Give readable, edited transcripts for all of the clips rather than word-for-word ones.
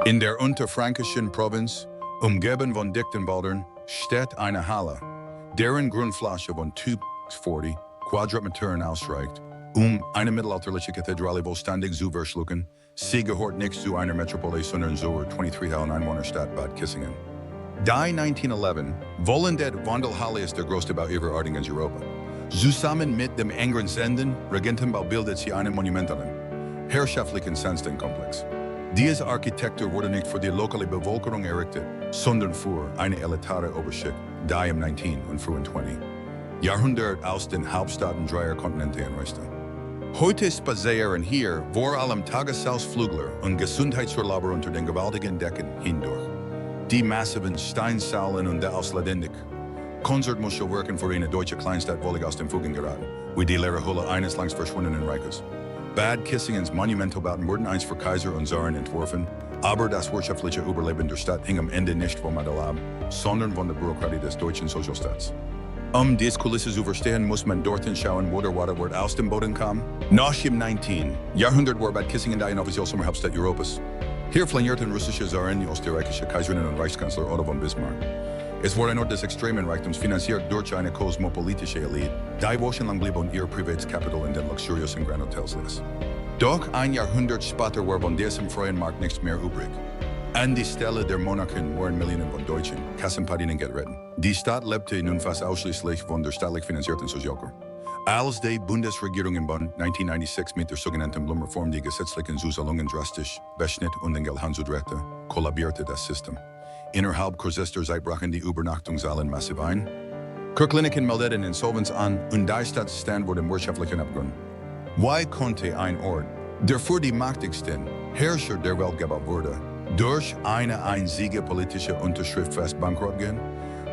In der unterfränkischen Provinz, umgeben von dichten Wäldern, steht eine Halle, deren Grundfläche von 240 Quadratmetern ausreicht, eine mittelalterliche Kathedrale vollständig zu verschlucken. Sie gehört nicht zu einer Metropole, sondern zur 23.000 Einwohnerstadt Bad Kissingen. Die 1911 wollen der Wandelhalle ist der größte Bau ihrer Art in ganz Europa. Zusammen mit dem engeren Senden Regentenbau bildet sie einen monumentalen, herrschaftlichen Sandsteinkomplex. Diese Architektur wurde nicht für die lokale Bevölkerung errichtet, sondern für eine elitäre Oberschicht, die im 19. und frühen 20. Jahrhundert aus den Hauptstädten dreier Kontinente anreiste. Heute spazieren hier vor allem Tagesausflügler und Gesundheitsurlauber unter den gewaltigen Decken hindurch. Die massiven Steinsäulen und der Ausländung. Konzertmuschelwerken für eine deutsche Kleinstadt völlig aus den Fugen geraten, wie die leere Hülle eines längst verschwundenen Reiches. Bad Kissingens Monumentalbauten wurden einst für Kaiser und Zaren entworfen, aber das wirtschaftliche Überleben der Stadt hing am Ende nicht vom Adelige, sondern von der Bürokratie des deutschen Sozialstaats. Diese Kulisse zu verstehen, muss man dorthin schauen, wo der Waterwort aus dem Boden kam. Nach dem 19. Jahrhundert war Bad Kissingen die inoffizielle Sommerhauptstadt Europas. Hier flanierten russische Zaren, die österreichische Kaiserin und Reichskanzler Otto von Bismarck. Es war ein Ort des extremen Reichtums, finanziert durch eine kosmopolitische Elite, die wochenlang blieb und ihr Privatkapital in den luxuriösen Grand Hotels ließ. Doch ein Jahrhundert später war von diesem freien Markt nichts mehr übrig. An die Stelle der Monarchen waren Millionen von Deutschen, Kassenpadinen gerettet. Die Stadt lebte nun fast ausschließlich von der staatlich finanzierten Sozialkor. Als die Bundesregierung in Bonn 1996 mit der sogenannten Blumreform die gesetzlichen Zuzahlungen drastisch beschnitt und den Geldhahn zudrehte, kollabierte das System. Innerhalb kürzester Zeit brachen die Übernachtungszahlen massiv ein. Kurkliniken meldeten Insolvenz an und die Stadt stand vor dem wirtschaftlichen Abgrund. Wie konnte ein Ort, der für die mächtigsten Herrscher der Welt gebaut wurde, durch eine einzige politische Unterschrift fast bankrott gehen?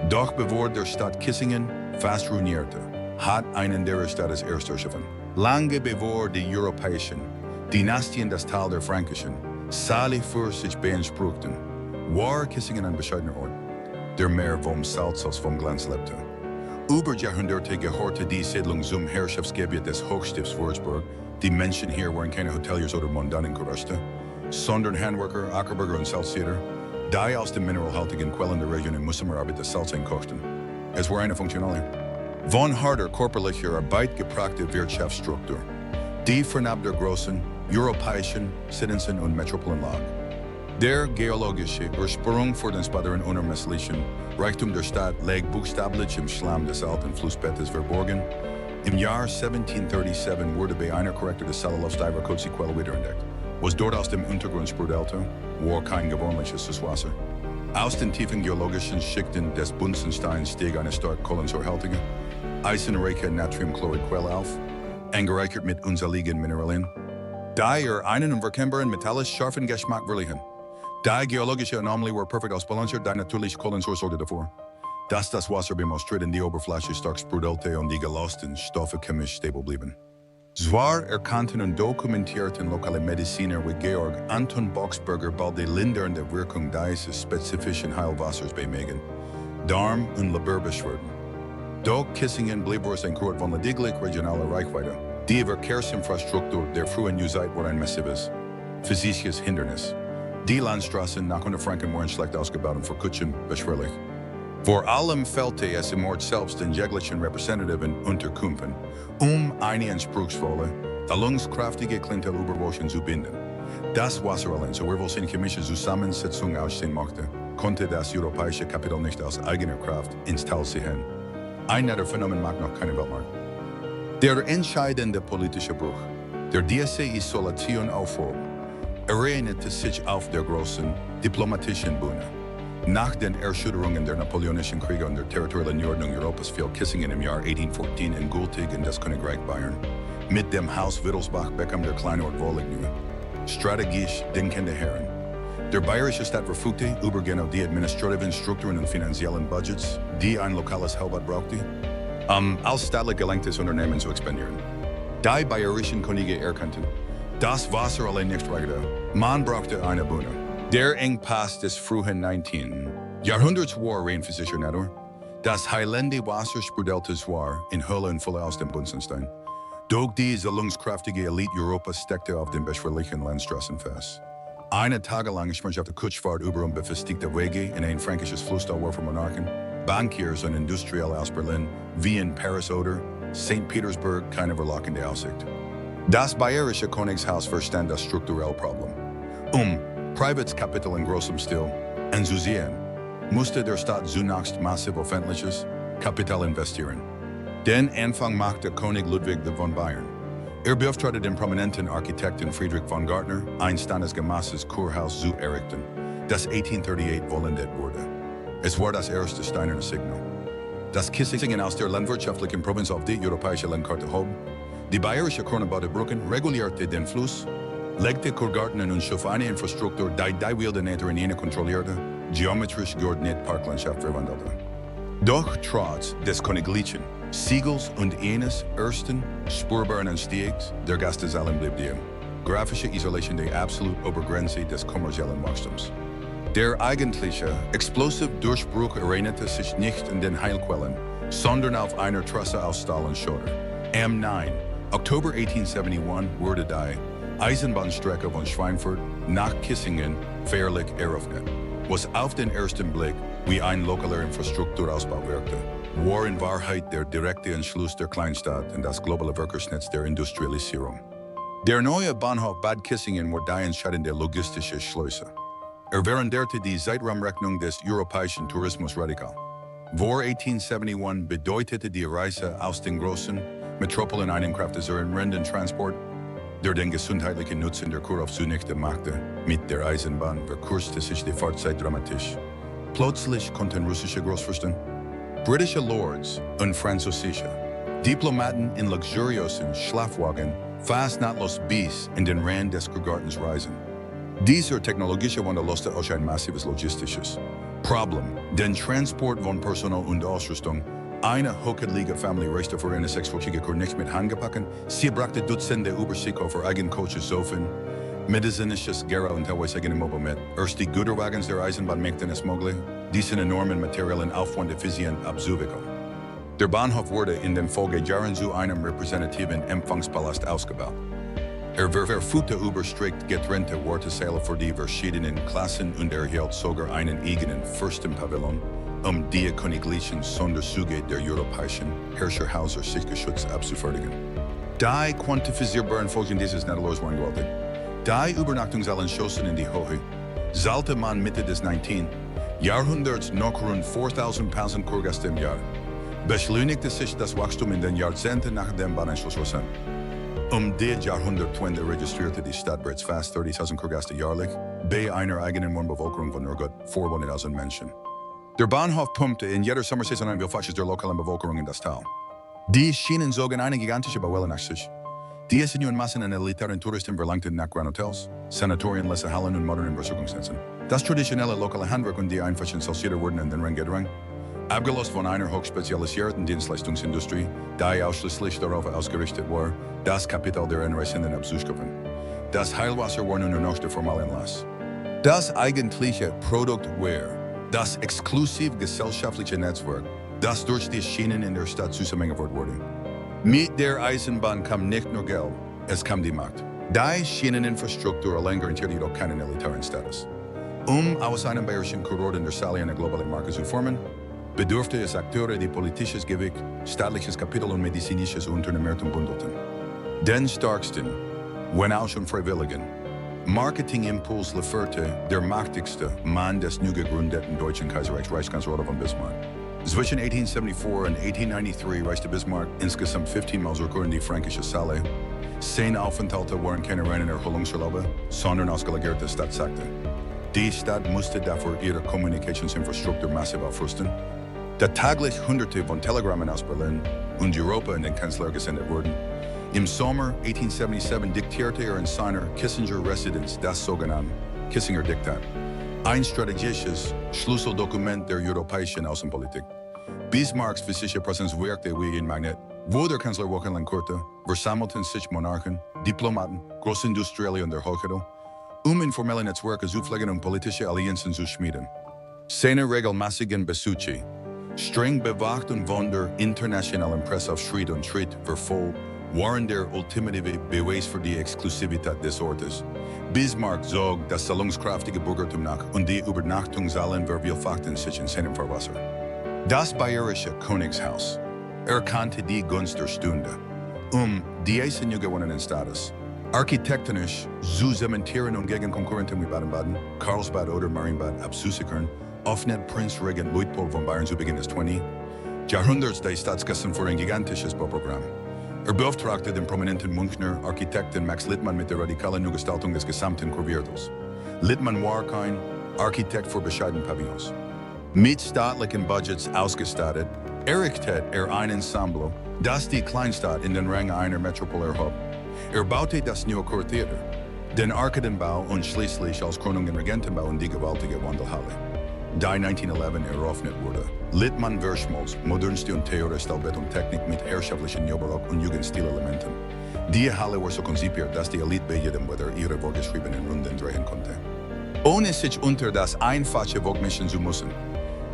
Doch bevor der Stadt Kissingen fast ruinierte, hat einen der Staates erst erschaffen. Lange bevor die europäischen Dynastien das Tal der Fränkischen Sali für sich beanspruchten, war Kissingen ein bescheidener Ort, der mehr vom Salz als vom Glanz lebte. Über Jahrhunderte gehörte die Siedlung zum Herrschaftsgebiet des Hochstifts Würzburg. Die Menschen hier waren keine Hoteliers oder mondanen Kurstadt, sondern Handwerker, Ackerbürger und Salzsieder, die aus den mineralhaltigen Quellen der Region in Musselarbeit das Salz einkochten. Es war eine funktionale, von harter körperlicher Arbeit geprägte Wirtschaftsstruktur, die fernab der großen europäischen Siedlungen und Metropolen lag. Der geologische Ursprung für den späteren unermesslichen Reichtum der Stadt lag buchstäblich im Schlamm des alten Flussbettes verborgen. Im Jahr 1737 wurde bei einer Korrektur des Salalaufsteiger die Quelle wiederentdeckt. Was dort aus dem Untergrund sprudelte, war kein gewöhnliches Süßwasser. Aus den tiefen geologischen Schichten des Bunsensteins stieg eine stark kohlensäurehaltige, eisenreiche Natriumchloridquelle auf, angereichert mit unzähligen Mineralien, die einen unverkennbaren metallisch scharfen Geschmack verliehen. Die geologische Anomalie war perfekt ausbalanciert, die natürliche Kohlensäure sorgte davor, dass das Wasser beim Austreten die Oberfläche stark sprudelte und die gelosten Stoffe chemisch stabil blieben. Zwar erkannten und dokumentierten lokale Mediziner wie Georg Anton Boxberger bald die lindernde Wirkung dieses spezifischen Heilwassers bei Mägen, Darm- und Leberbeschwerden. Doch Kissingen blieb es ein Ort von lediglich regionaler Reichweite. Die Verkehrsinfrastruktur der frühen Neuzeit war ein massives physisches Hindernis. Die Landstraßen nach Unterfranken waren schlecht ausgebaut und für Kutschen beschwerlich. Vor allem fehlte es im Ort selbst den jeglichen repräsentativen Unterkünften, eine anspruchsvolle, erlungskräftige Klientel über Wochen zu binden. Das Wasser allein, so wohl seine chemische Zusammensetzung aussehen mochte, konnte das europäische Kapital nicht aus eigener Kraft ins Tal ziehen. Ein der Phänomen mag noch keine Weltmarkt. Der entscheidende politische Bruch, der diese Isolation aufhob, erinnerte sich auf der großen diplomatischen Bühne. Nach den Erschütterungen der Napoleonischen Kriege und der territorialen Ordnung Europas fiel Kissingen im Jahr 1814 endgültig in das Königreich Bayern. Mit dem Haus Wittelsbach bekam der Kleinort Wohlignue strategisch denkende Herren. Der bayerische Staat verfügte über genau die administrativen Strukturen und finanziellen Budgets, die ein lokales Heilbad brauchte, als staatlich gelenktes Unternehmen zu expandieren. Die bayerischen Könige erkannten, das Wasser allein nicht reichte. Man brauchte eine Bühne. Der Engpass des frühen 19. Jahrhunderts war rein physischer Natur. Das heilende Wasser sprudelte zwar in Höhle und Fülle aus dem Bunsenstein, doch die zerlungskräftige Elite Europas steckte auf den beschwerlichen Landstraßen fest. Eine tagelange schmerzhafte Kutschfahrt über befestigte Wege in ein fränkisches Flussdauer für Monarchen, Bankiers und Industrielle aus Berlin, Wien, Paris oder St. Petersburg, keine verlockende Aussicht. Das bayerische Königshaus verstand das strukturelle Problem. Privatskapital in großem Stil ensuzieren, musste der Staat zunächst massiv öffentliches Kapital investieren. Den Anfang machte König Ludwig von Bayern. Beauftragte den prominenten Architekten Friedrich von Gartner, Einst gemasses Kurhaus zu errichten, das 1838 vollendet wurde. Es war das erste steinerne Signal. Das Kissingen aus der landwirtschaftlichen Provinz auf die europäische Landkarte hob, die bayerische Krone baute Brücken, regulierte den Fluss, legte Kurgarten und schuf eine Infrastruktur, die Wilderneter in eine kontrollierte, geometrisch geordnete Parklandschaft verwandelte. Doch trotz des königlichen Siegels und eines ersten spurbaren Anstiegs der Gästezahlen blieb die grafische Isolation der absolut Obergrenze des kommerziellen Wachstums. Der eigentliche explosive Durchbruch erinnerte sich nicht an den Heilquellen, sondern auf einer Trasse aus Stahl und Schotter. Am 9. Oktober 1871 wurde die Eisenbahnstrecke von Schweinfurt nach Kissingen feierlich eröffnet, was auf den ersten Blick wie ein lokaler Infrastrukturausbau wirkte, war in Wahrheit der direkte Entschluss der Kleinstadt in das globale Verkehrsnetz der Industrialisierung. Der neue Bahnhof Bad Kissingen war die entscheidende logistische Schleuse. Veränderte die Zeitraumrechnung des europäischen Tourismus radikal. Vor 1871 bedeutete die Reise aus den großen Metropolen einen kraftvollen Transport, der den gesundheitlichen Nutzen der Kur auf zunichte machte. Mit der Eisenbahn verkürzte sich die Fahrzeit dramatisch. Plötzlich konnten russische Großfürsten, britische Lords und französische Diplomaten in luxuriösen Schlafwagen fast nahtlos bis in den Rand des Kurgartens reisen. Dieser technologische Wandel löste auch ein massives logistisches Problem. Den Transport von Personal und Ausrüstung. Eine hochadlige Familie reiste für eine sechswöchige Kur nicht mit Handgepäcken. Sie brachte Dutzende Überseekoffer, Eigencoaches, Sofen, medizinisches Gerät und teilweise eigene Mobil mit. Erst die Güterwagens der Eisenbahn machten es möglich, diesen enormen materiellen Aufwand effizient abzuwickeln. Der Bahnhof wurde in den Folgejahren zu einem repräsentativen Empfangspalast ausgebaut. Verfügte über strikt getrennte Wartesäle für die verschiedenen Klassen und erhielt sogar einen eigenen Fürstenpavillon, die königlichen Sonderzüge der europäischen Herrscherhäuser sich geschützt abzufertigen. Die quantifizierbaren Folgen dieses Niederlags waren gewaltig. Die Übernachtungshallen schossen in die Höhe, zahlte man Mitte des 19. Jahrhunderts noch rund 4.000 Pound Kurgäste im Jahr. Beschleunigte sich das Wachstum in den Jahrzehnten nach dem Bahnanschluss. Die Jahrhundertwende registrierte die Stadt bereits fast 30.000 Kurgäste jährlich, bei einer eigenen Wohnbevölkerung von nur gut 400.000 Menschen. Der Bahnhof pumpte in jeder Sommersaison ein Vielfaches der lokalen Bevölkerung in das Tal. Die Schienen zogen eine gigantische Bauwelle nach sich. Die enormen Massen an elitären Touristen verlangten nach Grand Hotels, Sanatorien, Hallen und modernen Versorgungsnetzen. Das traditionelle lokale Handwerk und die einfachen Salzierer wurden in den Rang gedrängt, abgelost von einer hochspezialisierten Dienstleistungsindustrie, die ausschließlich darauf ausgerichtet war, das Kapital der Einreisenden abzuschöpfen. Das Heilwasser war nun nur noch der Formalanlass. Das eigentliche Produkt war das exklusiv gesellschaftliche Netzwerk, das durch die Schienen in der Stadt zusammengeführt wurde. Mit der Eisenbahn kam nicht nur Geld, es kam die Macht. Die Schieneninfrastruktur allein garantierte jedoch keinen elitären Status. Aus einem bayerischen Kurort in der Saale eine globale Marke zu formen, bedurfte es Akteure, die politisches Gewicht, staatliches Kapital und medizinisches Unternehmertum bundelten. Den stärksten, wenn auch schon freiwilligen, Marketingimpuls lieferte der mächtigste Mann des neu gegründeten Deutschen Kaiserreichs, Reichskanzler Otto von Bismarck. Zwischen 1874 und 1893 reiste Bismarck insgesamt 15 Mal zurück in die fränkische Saale. 10 Aufenthalte waren keine reinen Erholungsurlaube, sondern ausgelagerte Stadtsackte. Die Stadt musste dafür ihre Kommunikationsinfrastruktur massiv aufrüsten. Da täglich Hunderte von Telegrammen aus Berlin und Europa in den Kanzler gesendet wurden. Im Sommer 1877 diktierte er in seiner Kissinger Residenz das sogenannte Kissinger Diktat, ein strategisches Schlüsseldokument der europäischen Außenpolitik. Bismarcks physische Präsenz wirkte wie ein Magnet. Wo der Kanzler wochenlang kurte, versammelten sich Monarchen, Diplomaten, Großindustrielle und der Hochadel, informelle Netzwerke zu pflegen und politische Allianzen zu schmieden. Seine regelmäßigen Besuche, streng bewacht und von der internationalen Presse auf Schritt und Tritt verfolgt, waren der ultimative Beweis für die Exklusivität des Ortes, Bismarck zog das salonskraftige Bürgertum nach und die Übernachtungshallen vervielfachten sich in seinem Fahrwasser. Das bayerische Königshaus erkannte die Gunst der Stunde, diesen gewonnenen Status architektonisch zu zementieren und gegen Konkurrenten wie Baden-Baden, Karlsbad oder Marienbad abzusichern, öffnet Prinzregent Luitpold von Bayern zu Beginn des 20. Jahrhunderts die Staatsgassen für ein gigantisches Bauprogramm. Beauftragte den prominenten Münchner Architekten Max Littmann mit der radikalen Neugestaltung des gesamten Kurviertels. Littmann war kein Architekt für bescheidene Pavillons. Mit staatlichen Budgets ausgestattet, errichtete ein Ensemble, das die Kleinstadt in den Rang einer Metropole erhob. Baute das neue Kurtheater, den Arkadenbau und schließlich als Krönung den Regentenbau und die gewaltige Wandelhalle, die 1911 eröffnet wurde. Littmann verschmolz modernste und theoretische Beton-Technik mit herrschaftlichen Neobarock- und Jugendstilelementen. Die Halle war so konzipiert, dass die Elite bei jedem Wetter ihre vorgeschriebenen Runden drehen konnte, ohne sich unter das einfache Volk mischen zu müssen.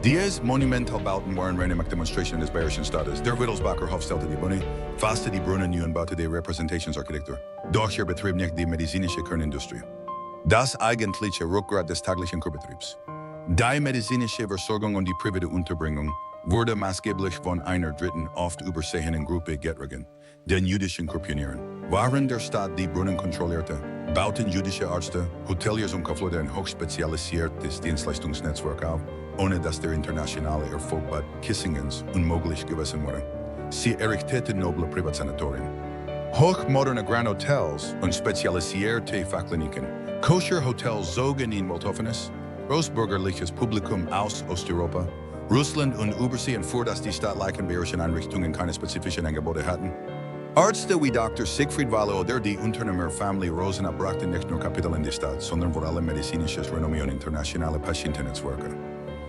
Diese Monumentalbauten waren reine Demonstrationen des bayerischen Staates. Der Wittelsbacher Hof stellte die Bühne, fasste die Brunnen und baute die Repräsentationsarchitektur. Doch er betrieb nicht die medizinische Kernindustrie, das eigentliche Rückgrat des täglichen Kurbetriebs. Die medizinische Versorgung und die private Unterbringung wurde maßgeblich von einer dritten, oft übersehenen Gruppe getragen, den jüdischen Kurpionieren. Während der Staat die Brunnen kontrollierte, bauten jüdische Ärzte, Hoteliers und Kaufleute ein hochspezialisiertes Dienstleistungsnetzwerk auf, ohne dass der internationale Erfolg Bad Kissingens unmöglich gewesen wäre. Sie errichteten noble Privatsanatorien, hochmoderne Grand Hotels und spezialisierte Fachkliniken. Koscher-Hotels zogen in wohlhabendes, großbürgerliches Publikum aus Osteuropa, Russland und Übersee vor, dass die staatlichen bayerischen Einrichtungen keine spezifischen Angebote hatten. Ärzte wie Dr. Siegfried Walle oder die Unternehmerfamilie Rosen brachten nicht nur Kapital in die Stadt, sondern vor allem medizinisches Renommee und internationale Patientennetzwerke.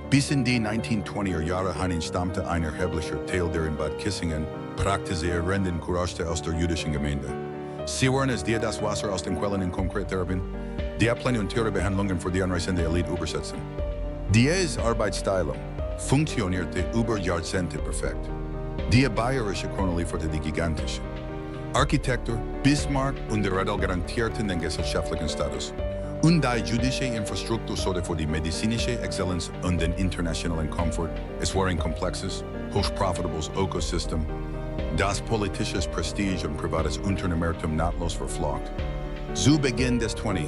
Bis in die 1920er Jahre hinein stammte ein erheblicher Teil der in Bad Kissingen praktizierenden Kurstadt aus der jüdischen Gemeinde. Sie waren es, die das Wasser aus den Quellen in konkret therapien, die planetare Behandlungen für die anreisende Elite übersetzen. Diese Arbeitsteilung funktionierte über Jahrzehnte perfekt. Die bayerische Krone lieferte die gigantische Architektur, Bismarck und der Adel garantierten den gesellschaftlichen Status. Und die jüdische Infrastruktur sorgte für die medizinische Exzellenz und den internationalen Komfort. Es war ein komplexes, hochprofitables Ökosystem, das politisches Prestige und privates Unternehmertum nahtlos verflocht. Zu Beginn des 20.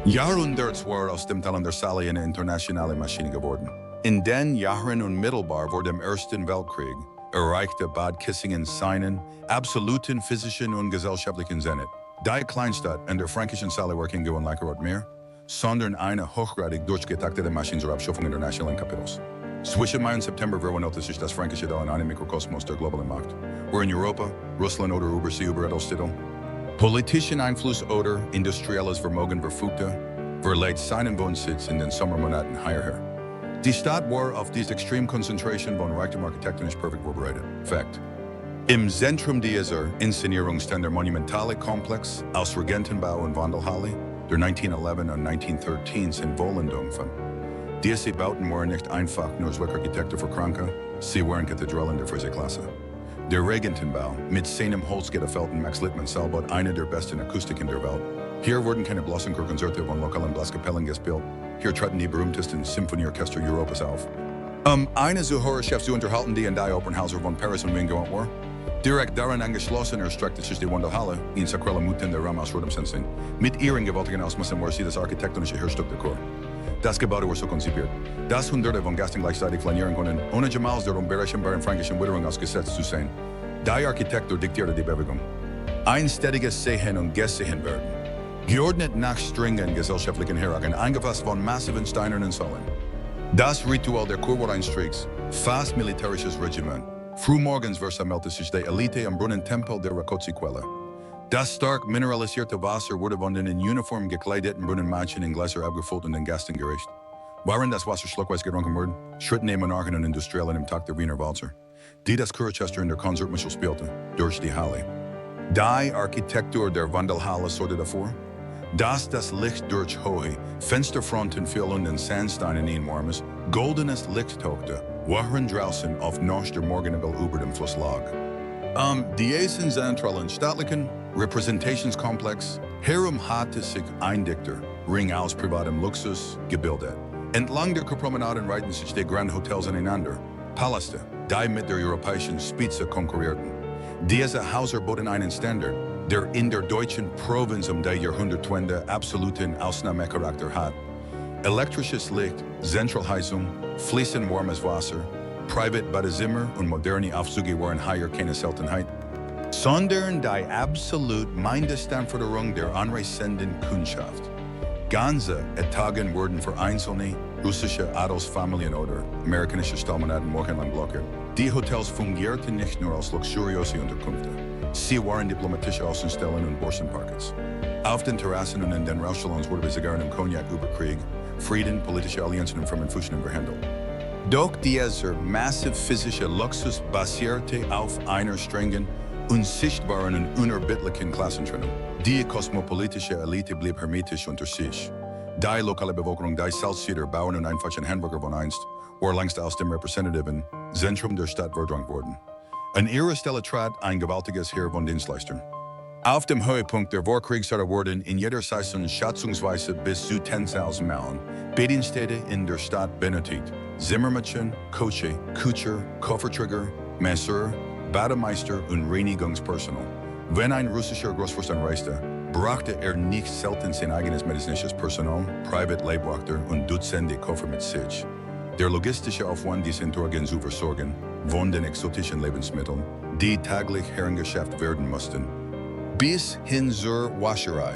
Jahrhunderts war aus dem Talent der Saale eine internationale Maschine geworden. In den Jahren unmittelbar vor dem Ersten Weltkrieg erreichte Bad Kissingen seinen absoluten physischen und gesellschaftlichen Zenit. Die Kleinstadt an der fränkischen Saale war kein gewöhnlicher Ort mehr, sondern eine hochgradig durchgetaktete Maschine zur Abschaffung internationalen Kapitals. Zwischen Mai und September verwandelte sich das fränkische Teil in einen Mikrokosmos der globalen Macht, wo in Europa, Russland oder Übersee überall Titel politischen Einfluss oder industrielles Vermögen verfügte, verlegt seinen Wohnsitz in den Sommermonaten hierher. Die Stadt war auf diese Extremkonzentration von Reichtum architektonisch perfekt vorbereitet. Fakt. Im Zentrum dieser Inszenierung stand der monumentale Komplex aus Regentenbau und Wandelhalle, der 1911 und 1913 in Vollendung fand. Diese Bauten waren nicht einfach nur Zweckarchitektur für Kranke, sie waren Kathedralen der Klasse. Der Regentenbau mit seinem Holzgitterfelden Max Littmann selbst eine der besten Akustiken der Welt. Hier wurden keine Blassenchorkonzerte von lokalen Blaskapellen gespielt. Hier traten die berühmtesten Symphonieorchester Europas auf. Eine so hohe Chef zu unterhalten, die in die Opernhäuser von Paris und Wien gewohnt war. Direkt daran angeschlossen erstreckte sich die Wandelhalle in sakrale Muten der Raum aus Rodem-Sensing. Mit ihren gewaltigen Ausmaßen war sie das architektonische Herzstück der Chor. Das Gebäude war so konzipiert, dass Hunderte von Gästen gleichzeitig flanieren konnten, ohne jemals der unberechenbaren fränkischen Witterung ausgesetzt zu sein. Die Architektur diktierte die Bewegung. Einstetiges Sehen und Gesehen werden, geordnet nach strengen gesellschaftlichen Hierarchien, eingefasst von massiven steinernen Säulen. Das Ritual der Chor war ein strikes, fast militärisches Regiment. Frühmorgens versammelte sich die Elite am Brunnentempel der Rakotzi-Quelle. Das stark mineralisierte Wasser wurde von den in Uniform gekleideten Brunnenmädchen in Gläser abgefüllt und den Gästen gereicht. Während das Wasser schluckweise getrunken wurde, schritten die Monarchen und Industriellen im Takt der Wiener Walzer, die das Kurorchester in der Konzertmischel spielte, durch die Halle. Die Architektur der Wandelhalle sorgte dafür, dass das Licht durch hohe Fensterfronten fiel und den Sandstein in ein warmes, goldenes Licht tauchte, während draußen auf noch der Morgenhimmel über dem Fluss lag. Die zentralen staatlichen Repräsentationskomplex Herum hatte sich ein Dichter, Ring aus privatem Luxus, gebildet. Entlang der Promenaden reihten sich die Grand Hotels aneinander. Paläste, die mit der europäischen Spitze konkurrierten. Diese Häuser boten einen Standard, der in der deutschen Provinz der Jahrhundertwende absoluten Ausnahmecharakter hat. Elektrisches Licht, Zentralheizung, fließend warmes Wasser, Private Badezimmer und moderne Aufzüge waren hier keine Seltenheit, sondern die absolut Mindestandforderung der anreisenden Kundschaft. Ganze Etagen wurden für einzelne russische Adelsfamilien oder amerikanische Stallmanaten wochenlang blockiert. Die Hotels fungierten nicht nur als luxuriöse Unterkünfte, sie waren diplomatische Außenstellen und Börsenparkets. Auf den Terrassen und in den Rauschsalons wurde Zigarren und Cognac über Krieg, Frieden, politische Allianzen und Firmenfusionen verhandelt. Doch dieser massive physische Luxus basierte auf einer strengen, unsichtbaren und unerbittlichen Klassentrennung. Die kosmopolitische Elite blieb hermetisch unter sich. Die lokale Bevölkerung, die Salzsieder, Bauern und einfachen Handwerker von Einst, war längst aus dem repräsentativen Zentrum der Stadt verdrängt worden. An ihrer Stelle trat ein gewaltiges Heer von Dienstleistern. Auf dem Höhepunkt der Vorkriegszeit wurden in jeder Saison schätzungsweise bis zu 10.000 Mann Bedienstete in der Stadt benötigt. Zimmermädchen, Coche, Kutscher, Kofferträger, Masseur, Bademeister und Reinigungspersonal. Wenn ein russischer Großfürst anreiste, brachte nicht selten sein eigenes medizinisches Personal, Private Leibwachter und Dutzende Koffer mit sich. Der logistische Aufwand, diesen Entsorgen zu versorgen, von den exotischen Lebensmitteln, die täglich herangeschafft werden mussten, bis hin zur Wascherei.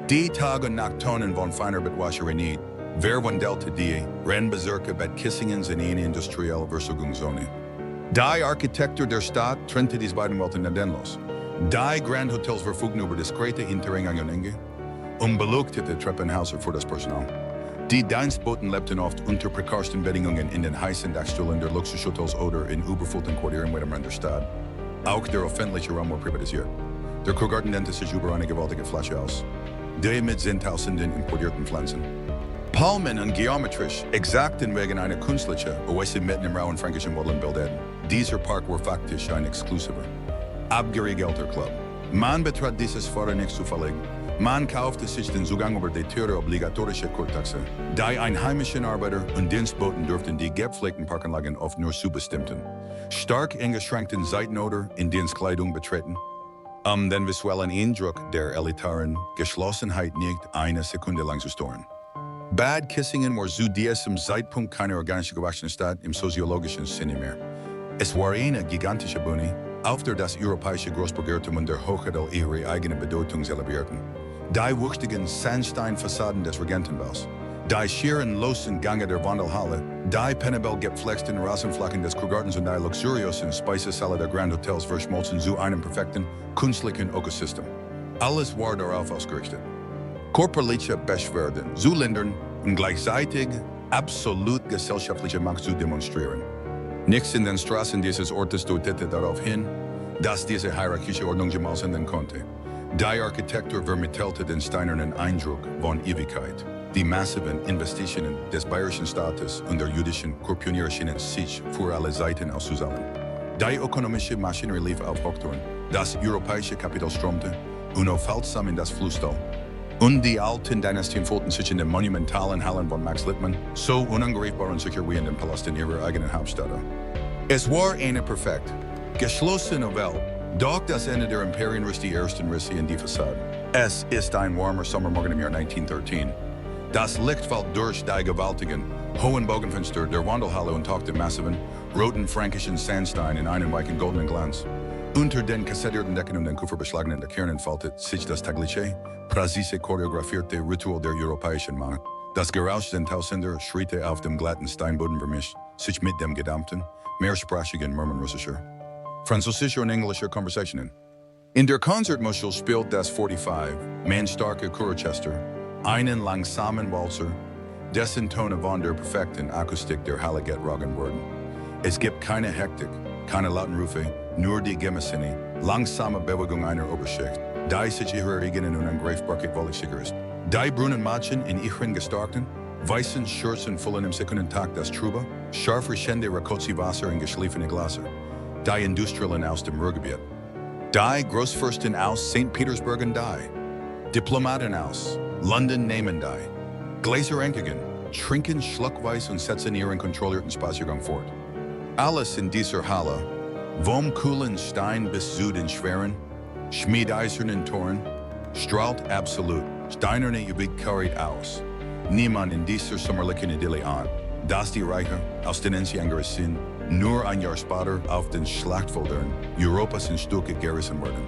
Die Tag- und Nachttonen von feiner Bettwascherei nicht, wer wandelte die Rennbezirke Bad Kissingens in eine industrielle Versorgungszone. Die Architektur der Stadt trennte diese beiden Welten nadenlos. Die Grand Hotels verfügten über diskrete Hintereingänge und beleuchtete Treppenhäuser für das Personal. Die Dienstboten lebten oft unter prekarsten Bedingungen in den heißen Dachstühlen der Luxushotels oder in überfüllten Quartieren am Rand der Stadt. Auch der öffentliche Raum war privatisiert. Der Kurgarten dehnte sich über eine gewaltige Fläche aus, die mit zehntausenden importierten Pflanzen. Palmen und geometrisch exakten wegen einer künstlichen Oase mitten im rauen fränkischen Woodland bildeten. Dieser Park war faktisch ein exklusiver, abgeriegelter Club. Man betrat dieses Fahrer nicht zufällig. Man kaufte sich den Zugang über die teure obligatorische Kurtaxe. Die einheimischen Arbeiter und Dienstboten durften die gepflegten Parkanlagen oft nur zu bestimmten, stark eingeschränkten Zeiten oder in Dienstkleidung betreten, den visuellen Eindruck der elitaren Geschlossenheit nicht eine Sekunde lang zu stören. Bad Kissingen war zu diesem Zeitpunkt keine organisch gewachsene Stadt im soziologischen Sinne mehr. Es war eine gigantische Bühne, auf der das europäische Großbürgertum und der Hochadel ihre eigene Bedeutung zelebrierten. Die wuchtigen Sandsteinfassaden des Regentenbaus, die schieren losen Gänge der Wandelhalle, die penibel gepflegten Rasenflächen des Kurgartens und die luxuriösen Speisesäle der Grand Hotels verschmolzen zu einem perfekten, künstlichen Ökosystem. Alles war darauf ausgerichtet, körperliche Beschwerden zu lindern und gleichzeitig absolut gesellschaftliche Macht zu demonstrieren. Nichts in den Straßen dieses Ortes deutete darauf hin, dass diese hierarchische Ordnung jemals enden konnte. Die Architektur vermittelte den steinernen Eindruck von Ewigkeit. Die massiven Investitionen des bayerischen Staates und der jüdischen Kurpioniere schienen sich für alle Seiten auszusammeln. Die ökonomische Maschinerie lief auf Hochtouren, das europäische Kapital strömte unaufhaltsam in das Flusstal. Und die alten Dynastien fühlten sich in den monumentalen Hallen von Max Littmann so unangreifbar und sicher wie in den Palast in ihrer eigenen Hauptstadt. Es war eine perfekt geschlossene Welt, doch das Ende der Imperien riss die ersten Risse in die Fassade. Es ist ein warmer Sommermorgen im Jahr 1913. Das Licht fällt durch die gewaltigen, hohen Bogenfenster der Wandelhalle und taucht den massiven, roten fränkischen Sandstein in einen weichen goldenen Glanz. Unter den kassettierten Decken und den kupferbeschlagenen Kernen faltet sich das tägliche, präzise choreografierte Ritual der europäischen Macht. Das Gerausch der Tausender schritte auf dem glatten Steinboden vermischt, sich mit dem gedampften, mehrsprachigen Murmeln russischer, französischer und englischer Konversationen. In der Konzertmuschel spielt das 45, mannstarke Chorchester, einen langsamen Walzer, dessen Tone von der perfekten Akustik der Halle getragen wurden. Es gibt keine Hektik, keine lauten Rufe, nur die gemessene, langsame Bewegung einer Oberschicht, die sich ihrer eigenen und angreifbarkeit wollig sicher ist. Die braunen Mädchen in ihren gestarkten, weißen Schürzen füllen im Sekundentakt das trübe, scharf riechende Rakotzi-Wasser in geschliffene Gläser. Die Industriellen aus dem Ruhrgebiet. Die Großfürsten aus St. Petersburg und die Diplomaten aus, London Nehmendei, Gläser Enkigen, trinken schluckweise und setzen ihren kontrollierten Spaziergang fort. Alles in dieser Halle, vom kühlen Stein bis zu den schweren, schmiedeisernen Toren, strahlt absolut steinerne Ewigkeit aus. Niemand in dieser sommerlichen Idylle an, dass die Reiche aus den Enzianger sind, nur ein Jahr später auf den Schlachtfeldern Europas in Stücke gerissen wurden.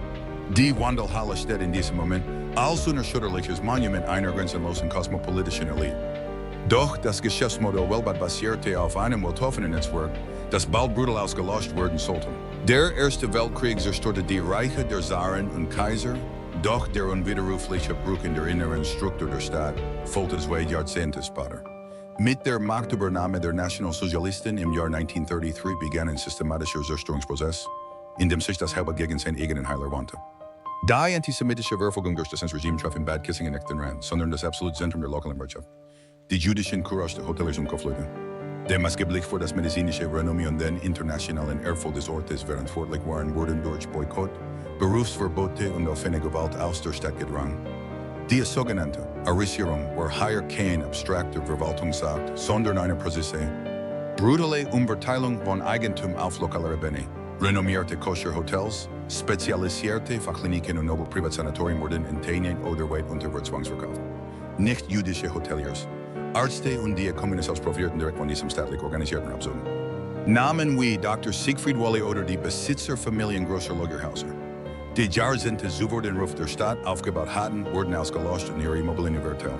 Die Wandelhalle steht in diesem Moment als unerschütterliches Monument einer grenzenlosen kosmopolitischen Elite. Doch das Geschäftsmodell weltweit basierte auf einem weltoffenen Netzwerk, das bald brutal ausgelöscht werden sollte. Der Erste Weltkrieg zerstörte die Reiche der Zaren und Kaiser, doch der unwiderrufliche Bruch in der inneren Struktur der Stadt folgte zwei Jahrzehnte später. Mit der Machtübernahme der Nationalsozialisten im Jahr 1933 begann ein systematischer Zerstörungsprozess, in dem sich das Heer gegen seinen eigenen Heiler wandte. Die antisemitische Verfolgung durch das Regime traf in Bad Kissingen nicht den Rand, sondern das absolute Zentrum der lokalen Wirtschaft. Die jüdischen Kurstadt Hoteliers und Kaufleute, der maßgeblich für das medizinische Renommee und den internationalen Erfolg des Ortes verantwortlich waren, wurden durch Boykott, Berufsverbote und offene Gewalt aus der Stadt gedrängt. Die sogenannte Arisierung war hier kein abstrakter Verwaltungsakt, sondern eine präzise, brutale Umverteilung von Eigentum auf lokaler Ebene. Renommierte Koscher-Hotels, spezialisierte Fachkliniken und noble Privatsanatorien wurden in Teilen oder weit unter Zwang verkauft. Nicht-jüdische Hoteliers, Ärzte und Diakonen profitierten direkt von diesem staatlich organisierten Abzug. Namen wie Dr. Siegfried Wally oder die Besitzerfamilien großer Lagerhäuser, die Jahrzehnte über den Ruf der Stadt aufgebaut hatten, wurden ausgelöscht und ihre Immobilien überteilt.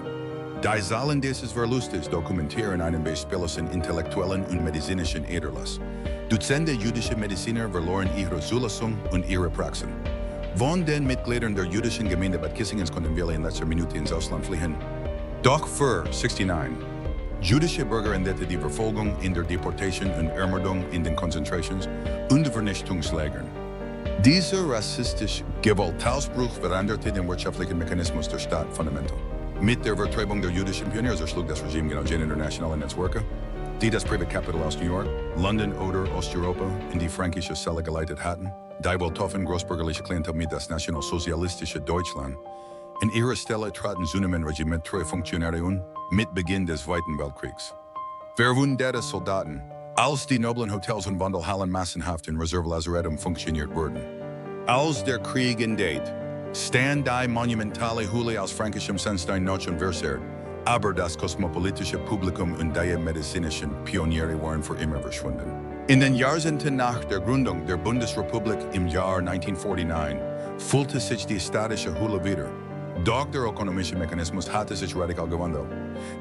Die Zahlen dieses Verlustes dokumentieren einen beispiellosen intellektuellen und medizinischen Ederlass. Dutzende jüdische Mediziner verloren ihre Zulassung und ihre Praxen. Von den Mitgliedern der jüdischen Gemeinde Bad Kissingens konnten wir in letzter Minute ins Ausland fliehen. Doch für 69 jüdische Bürger endete die Verfolgung in der Deportation und Ermordung in den Konzentrations- und Vernichtungslagern. Dieser rassistische Gewaltausbruch veränderte den wirtschaftlichen Mechanismus der Stadt fundamental. Mit der Vertreibung der jüdischen Pioniere erschlug das Regime genau jene internationalen Netzwerke, die das Private Capital aus New York, London oder Osteuropa in die fränkische Zelle geleitet hatten, die weltoffen großbürgerliche Klientel mit das nationalsozialistische Deutschland. In ihrer Stelle traten zunehmend regimenttreue Funktionäre mit Beginn des Zweiten Weltkriegs. Verwundete Soldaten, als die noblen Hotels und Wandelhallen massenhaft in Reservelazarettum funktioniert wurden. Als der Krieg endet, stand die monumentale Hülle aus fränkischem Sandstein noch unversehrt, aber das kosmopolitische Publikum und die medizinischen Pioniere waren für immer verschwunden. In den Jahrzehnten nach der Gründung der Bundesrepublik im Jahr 1949 füllte sich die statische Hülle wieder. Doch der ökonomische Mechanismus hatte sich radikal gewandelt.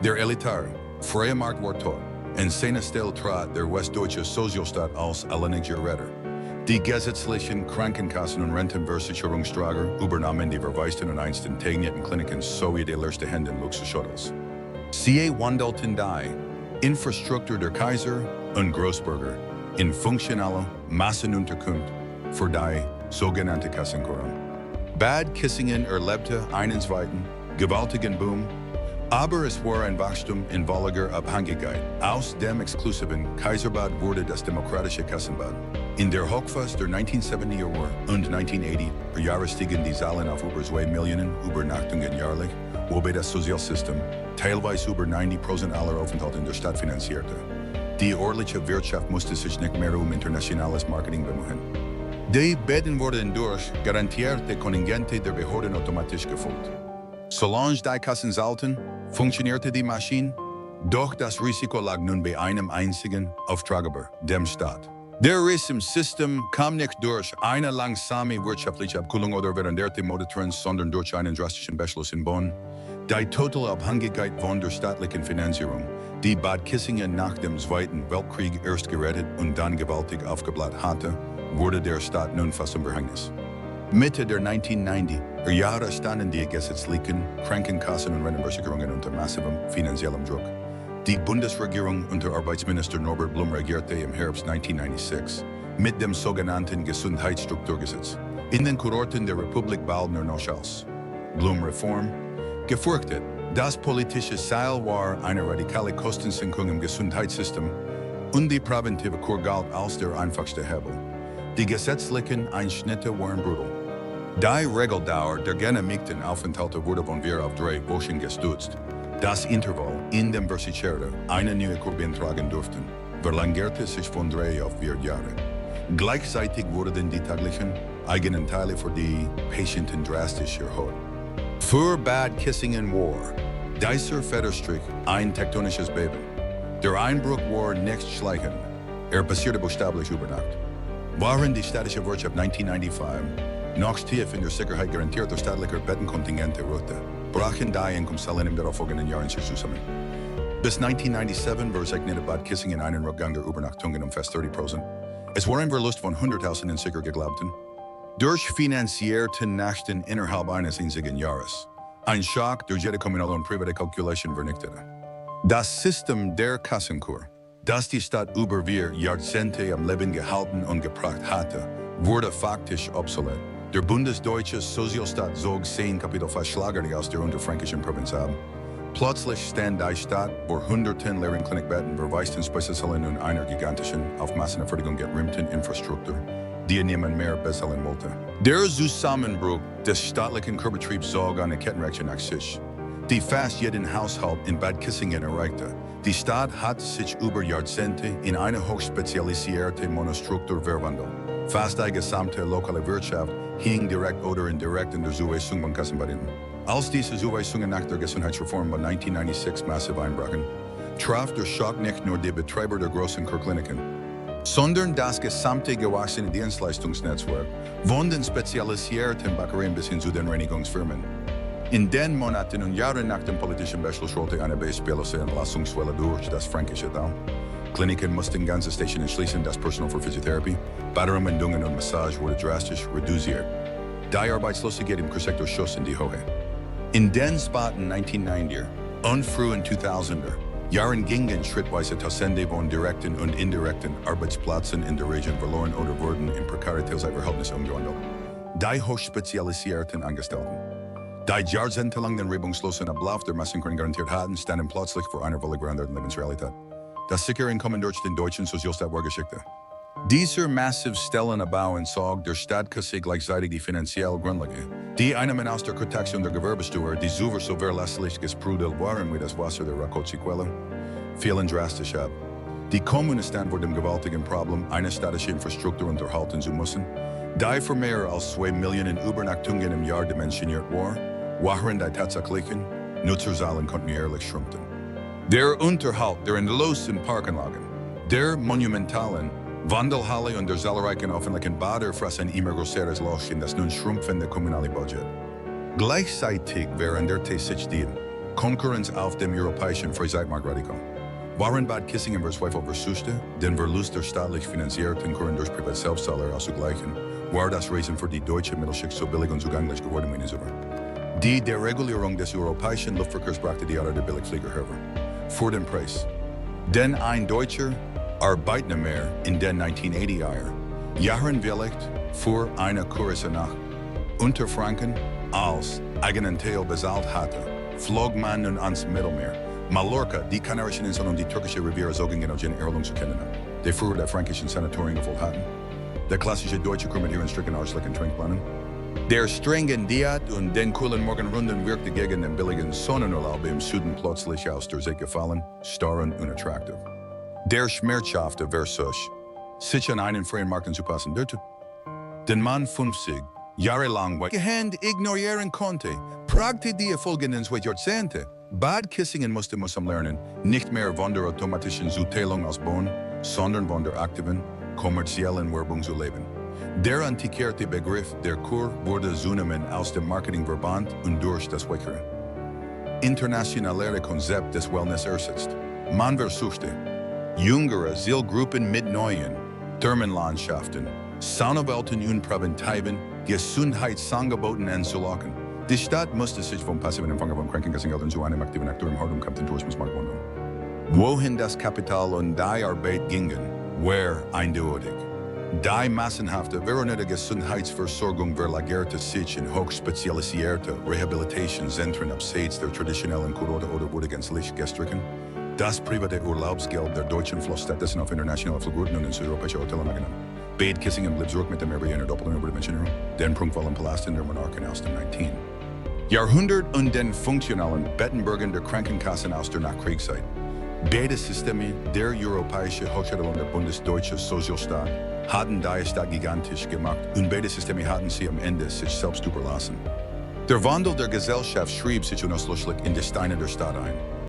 Der elitäre, freie Markt war tot. In seine Stelle trat der westdeutsche Sozialstaat als alleiniger Retter. Die gesetzlichen Krankenkassen und Rentenversicherungsträger übernahmen die verwaisten und einst integrierten Kliniken sowie die letzte Hände in Luxushotels. Sie wandelten die Infrastruktur der Kaiser und Großbürger in funktionale Massenunterkunft für die sogenannte Kassenkoran. Bad Kissingen erlebte einen zweiten, gewaltigen Boom, aber es war ein Wachstum in völliger Abhängigkeit. Aus dem exklusiven Kaiserbad wurde das demokratische Kassenbad. In der Hochphase der 1970er und 1980er Jahre stiegen die Zahlen auf über 2 Millionen Übernachtungen jährlich, wobei das Sozialsystem teilweise über 90% aller Aufenthalte in der Stadt finanzierte. Die örtliche Wirtschaft musste sich nicht mehr internationales Marketing bemühen. Die Betten wurden durch garantierte Kontingente der Behörden automatisch gefüllt. Solange die Kassen zahlten, funktionierte die Maschine, doch das Risiko lag nun bei einem einzigen Auftraggeber, dem Staat. Der Riss im System kam nicht durch eine langsame wirtschaftliche Abkühlung oder veränderte Modetrends, sondern durch einen drastischen Beschluss in Bonn. Die totale Abhängigkeit von der staatlichen Finanzierung, die Bad Kissingen nach dem Zweiten Weltkrieg erst gerettet und dann gewaltig aufgebläht hatte, wurde der Staat nun fast zum Verhängnis. Mitte der 1990er Jahre standen die gesetzlichen Krankenkassen und Rentenversicherungen unter massivem finanziellem Druck. Die Bundesregierung unter Arbeitsminister Norbert Blum regierte im Herbst 1996 mit dem sogenannten Gesundheitsstrukturgesetz. In den Kurorten der Republik bald nur noch als Blum-Reform gefürchtet. Das politische Ziel war eine radikale Kostensenkung im Gesundheitssystem und die präventive Kur galt als der einfachste Hebel. Die gesetzlichen Einschnitte waren brutal. Die Regeldauer der genehmigten Aufenthalte wurde von wir auf 3 Wochen gestützt. Das Intervall, in dem Versicherte eine neue Kurve tragen durften, verlängerte sich von 3 auf 4 Jahre. Gleichzeitig wurden die täglichen eigenen Teile für die Patienten drastisch erhöht. Für Bad Kissingen war dieser Federstrich ein tektonisches Beben. Der Einbruch war nicht schleichend. Passierte buchstäblich über Nacht. Waren die städtische Wirtschaft 1995 noch tief in der Sicherheit garantiert durch staatliche Bettenkontingente ruhte, brachen die Einkommenszahlen im darauffolgenden Jahren sich zusammen. Bis 1997 verzeichnete Bad Kissingen einen Rückgang der Übernachtungen fast 30%. Es war ein Verlust von 100.000 sicher geglaubten. Durch finanzierte Nächten innerhalb eines einzigen Jahres. Ein Schock durch jede kommunale und private Kalkulation vernichtete. Das System der Kassenkur, das die Stadt über vier Jahrzehnte am Leben gehalten und gebracht hatte, wurde faktisch obsolet. Der bundesdeutsche Sozialstaat zog 10 Kapitel verschlagert aus der unterfränkischen Provinz ab. Plötzlich stand die Stadt vor hunderten leeren Klinikbetten, verwaisten Spezialisten und einer gigantischen, auf Massenerfertigung gerimmten Infrastruktur, die niemand mehr bezahlen wollte. Der Zusammenbruch des staatlichen Kurbetriebs zog eine Kettenreaktion nach sich, die fast jeden Haushalt in Bad Kissingen erreichte. Die Stadt hat sich über Jahrzehnte in eine hochspezialisierte Monostruktur verwandelt. Fast die gesamte lokale Wirtschaft hing direkt oder indirekt in der Zuweisung von Kassenbedienungen. Als diese Zuweisungen nach der Gesundheitsreform von 1996 massiv einbrachen, traf der Schock nicht nur die Betreiber der großen Kurkliniken, sondern das gesamte gewachsene Dienstleistungsnetzwerk von den spezialisierten Bäckereien bis hin zu den Reinigungsfirmen. In den Monaten und Jahren nach dem politischen Beschluss rollte eine beispiellose Entlassungswelle durch das fränkische Tal. Kliniken mussten ganze Stationen schließen, das Personal für Physiotherapie, Badeanwendungen und Massage wurde drastisch reduziert. Die Arbeitslosigkeit im Kursektor schoss in die Höhe. In den späten 1990er und frühen 2000er Jahren gingen schrittweise Tausende von direkten und indirekten Arbeitsplätzen in der Region verloren oder wurden in Prekaritätsverhältnissen umgewandelt. Die hochspezialisierten Angestellten, die jahrzehntelang den reibungslosen Ablauf der Massenkuren garantiert hatten, standen plötzlich vor einer völlig veränderten Lebensrealität. Das sichere Einkommen durch den deutschen Sozialstaat war Geschichte. Dieser massive Stellenabbau entzog der Stadtkasse gleichzeitig die finanzielle Grundlage, die Einnahmen aus der Protektion der Gewerbesteuer, die so verlässlich gesprudelt waren wie das Wasser der Rakotzi-Quelle, fielen drastisch ab. Die Kommunen standen vor dem gewaltigen Problem, eine städtische Infrastruktur unterhalten zu müssen, die für mehr als 2 Millionen Übernachtungen im Jahr dimensioniert war, waren die tatsächlichen Nutzerzahlen kontinuierlich schrumpften. Der Unterhalt der endlosen Parkanlagen, der monumentalen Wandelhalle und der zahlreichen öffentlichen Bäder fressen immer größeres Loch in das nun schrumpfende kommunale Budget. Gleichzeitig veränderte sich die Konkurrenz auf dem europäischen Freizeitmarkt radikal. Waren Bad Kissingen verzweifelt versuchte, den Verlust der staatlich finanzierten Kuren durch Privatselbstzahler auszugleichen, war das Reisen für die deutsche Mittelschicht so billig und zugänglich geworden wie nie zuvor. Die Deregulierung des europäischen Luftverkehrs brachte die Art der Billigflieger hervor. Vor dem Preis. Denn ein Deutscher Arbeitnehmer in den 1980er Jahren willigt für eine Kurse nach Unterfranken als eigenen Teil bezahlt hatte, flog man nun ans Mittelmeer. Mallorca, die Kanarischen Inseln und die türkische Riviera zogen genau jene Erholung zu kennen, die früher der fränkischen Sanatorien gefolgt hatten. Der klassische deutsche Kur mit ihren stricken arschlichen Trinkplanen. Der strengen Diät und den coolen Morgenrunden wirkte gegen den billigen Sonnenurlaub im Süden plötzlich aus der Sicht gefallen, starr und unattraktiv. Der schmerzhafte Versuch, sich an einen freien Markt anzupassen, den man 50 Jahre lang gehend ignorieren konnte, brachte die folgenden 2 Jahrzehnte. Bad Kissingen musste lernen, nicht mehr von der automatischen Zuteilung aus Bohnen, sondern von der aktiven, kommerziellen Werbung zu leben. Der antiquierte Begriff der Kur wurde zunehmend aus dem Marketing verbannt und durch das weitere internationale Konzept des Wellness ersetzt. Man versuchte, jüngere Zielgruppen mit neuen Thermenlandschaften, Saunawelten und präventiven Gesundheitsangeboten anzulocken. Die Stadt musste sich vom passiven Empfänger von Krankenkassengeldern zu einem aktiven Akteur im Hart- und Kapitalismusmarkt wandeln. Wohin das Kapital und die Arbeit gingen, war eindeutig. Die massenhafte veronette Gesundheitsversorgung verlagerte sich in hochspezialisierte Rehabilitationszentren abseits der traditionellen Kurorte oder wurde gänzlich gestrichen. Das private Urlaubsgeld der deutschen floss stattdessen auf internationale Flugrouten und ins europäische Hotel angenommen. Bad Kissingen liegt zurück mit dem Erbe einer doppelten Überdimensionierung, den prunkvollen Palast in der Monarchen aus dem 19. Jahrhundert und den funktionalen Bettenbergen der Krankenkassen aus der Nachkriegszeit. Beide Systeme, der europäische Hochschulung der bundesdeutsche Sozialstaat, hatten die Stadt gigantisch gemacht und beide Systeme hatten sie am Ende sich selbst überlassen. Der Wandel der Gesellschaft schrieb sich unauslöschlich in die Steine der Stadt ein.